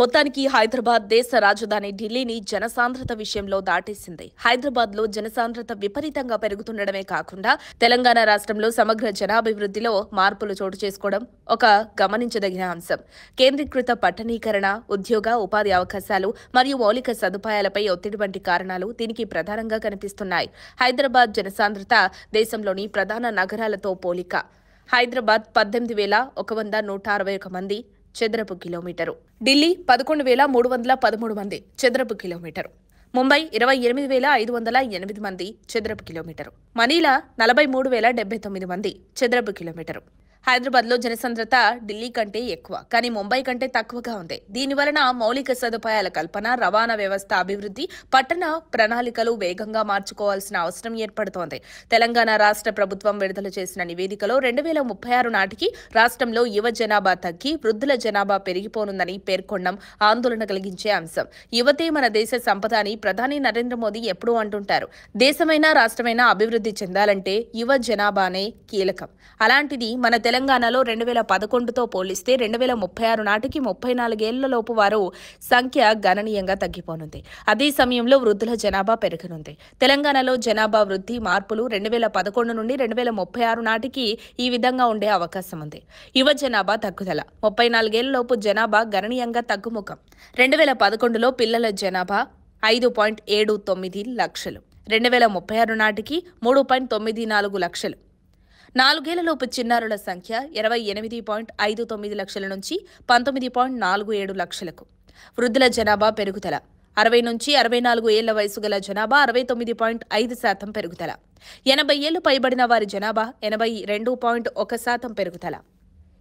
మొత్తానికి హైదరాబాద్ దేశ రాజధాని ఢిల్లీని జనసాంద్రత విషయంలో దాటేసింది. హైదరాబాద్ లో జనసాంద్రత విపరీతంగా పెరుగుతుండడమే కాకుండా తెలంగాణ రాష్ట్రంలో సమగ్ర జనాభివృద్ధిలో మార్పులు చోటు చేసుకోవడం ఒక గమనించదగిన అంశం. కేంద్రీకృత పట్టణీకరణ, ఉద్యోగ ఉపాధి అవకాశాలు మరియు మౌలిక సదుపాయాలపై ఒత్తిడి వంటి కారణాలు దీనికి ప్రధానంగా కనిపిస్తున్నాయి. హైదరాబాద్ జనసాంద్రత దేశంలోని ప్రధాన నగరాలతో పోలిక. హైదరాబాద్ 18,161 మంది చదరపు కిలోమీటరు, ఢిల్లీ 11,313 మంది చదరపు కిలోమీటరు, ముంబై 28,508 మంది చదరపు కిలోమీటరు, మనీలా 43,079 మంది చదరపు కిలోమీటరు. హైదరాబాద్ లో జనసాంద్రత ఢిల్లీ కంటే ఎక్కువ, కానీ ముంబై కంటే తక్కువగా ఉంది. దీనివలన మౌలిక సదుపాయాల కల్పన, రవాణా వ్యవస్థ అభివృద్ధి, పట్టణ ప్రణాళికలు వేగంగా మార్చుకోవాల్సిన అవసరం ఏర్పడుతోంది. తెలంగాణ రాష్ట్ర ప్రభుత్వం విడుదల చేసిన నివేదికలో 2036 నాటికి రాష్ట్రంలో యువ జనాభా తగ్గి వృద్ధుల జనాభా పెరిగిపోనుందని పేర్కొనడం ఆందోళన కలిగించే అంశం. యువతే మన దేశ సంపద అని ప్రధాని నరేంద్ర మోదీ ఎప్పుడూ అంటుంటారు. దేశమైనా రాష్ట్రమైనా అభివృద్ధి చెందాలంటే యువ జనాభానే కీలకం. అలాంటిది మన తెలంగాణలో 2011తో పోలిస్తే 2036 నాటికి 34 ఏళ్లలోపు వారు సంఖ్య గణనీయంగా తగ్గిపోనుంది. అదే సమయంలో వృద్ధుల జనాభా పెరగనుంది. తెలంగాణలో జనాభా వృద్ధి మార్పులు 2011 నుండి 2036 నాటికి ఈ విధంగా ఉండే అవకాశం ఉంది. యువ జనాభా తగ్గుదల. 34 ఏళ్లలోపు జనాభా గణనీయంగా తగ్గుముఖం. 2011లో పిల్లల జనాభా 5.79 లక్షలు, 2036 నాటికి 3.94 లక్షలు. 4 ఏళ్లలోపు చిన్నారుల సంఖ్య 28.59 లక్షల నుంచి 19.47 లక్షలకు. వృద్ధుల జనాభా పెరుగుదల. 60 నుంచి 64 ఏళ్ల వయసు గల జనాభా 69.5% పెరుగుదల. 80 ఏళ్లు పైబడిన వారి జనాభా 82.1% పెరుగుదల.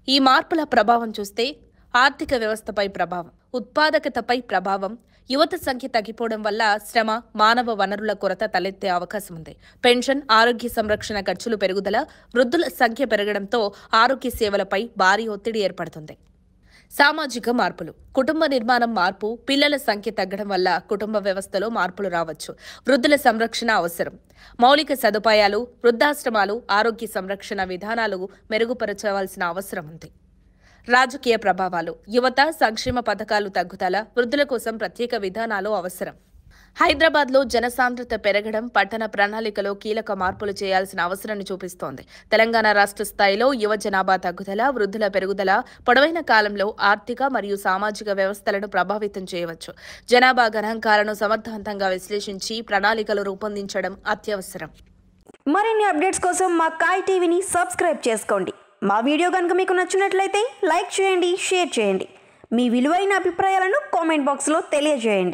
ఈ మార్పుల ప్రభావం చూస్తే ఆర్థిక వ్యవస్థపై ప్రభావం, ఉత్పాదకతపై ప్రభావం, యువత సంఖ్య తగ్గిపోవడం వల్ల శ్రమ, మానవ వనరుల కొరత తలెత్తే అవకాశం ఉంది. పెన్షన్, ఆరోగ్య సంరక్షణ ఖర్చులు పెరుగుదల, వృద్ధుల సంఖ్య పెరగడంతో ఆరోగ్య సేవలపై భారీ ఒత్తిడి ఏర్పడుతుంది. సామాజిక మార్పులు. కుటుంబ నిర్మాణం మార్పు, పిల్లల సంఖ్య తగ్గడం వల్ల కుటుంబ వ్యవస్థలో మార్పులు రావచ్చు. వృద్ధుల సంరక్షణ అవసరం. మౌలిక సదుపాయాలు, వృద్ధాశ్రమాలు, ఆరోగ్య సంరక్షణ విధానాలు మెరుగుపరచవలసిన అవసరం ఉంది. రాజకీయ ప్రభావాలు. యువత సంక్షేమ పథకాలు తగ్గుదల, వృద్ధుల కోసం ప్రత్యేక విధానాలు అవసరం. హైదరాబాద్లో జనసాంద్రత పెరగడం పట్టణ ప్రణాళికలో కీలక మార్పులు చేయాల్సిన అవసరాన్ని చూపిస్తోంది. తెలంగాణ రాష్ట్ర స్థాయిలో యువ జనాభా తగ్గుదల, వృద్ధుల పెరుగుదల పొడవైన కాలంలో ఆర్థిక మరియు సామాజిక వ్యవస్థలను ప్రభావితం చేయవచ్చు. జనాభా గణాంకాలను సమర్థవంతంగా విశ్లేషించి ప్రణాళికలు రూపొందించడం అత్యవసరం. మరిన్ని అప్డేట్స్ కోసం మా కాయ్ టీవీని సబ్స్క్రైబ్ చేసుకోండి. మా వీడియో కనుక మీకు నచ్చినట్లయితే లైక్ చేయండి, షేర్ చేయండి. మీ విలువైన అభిప్రాయాలను కామెంట్ బాక్స్లో తెలియజేయండి.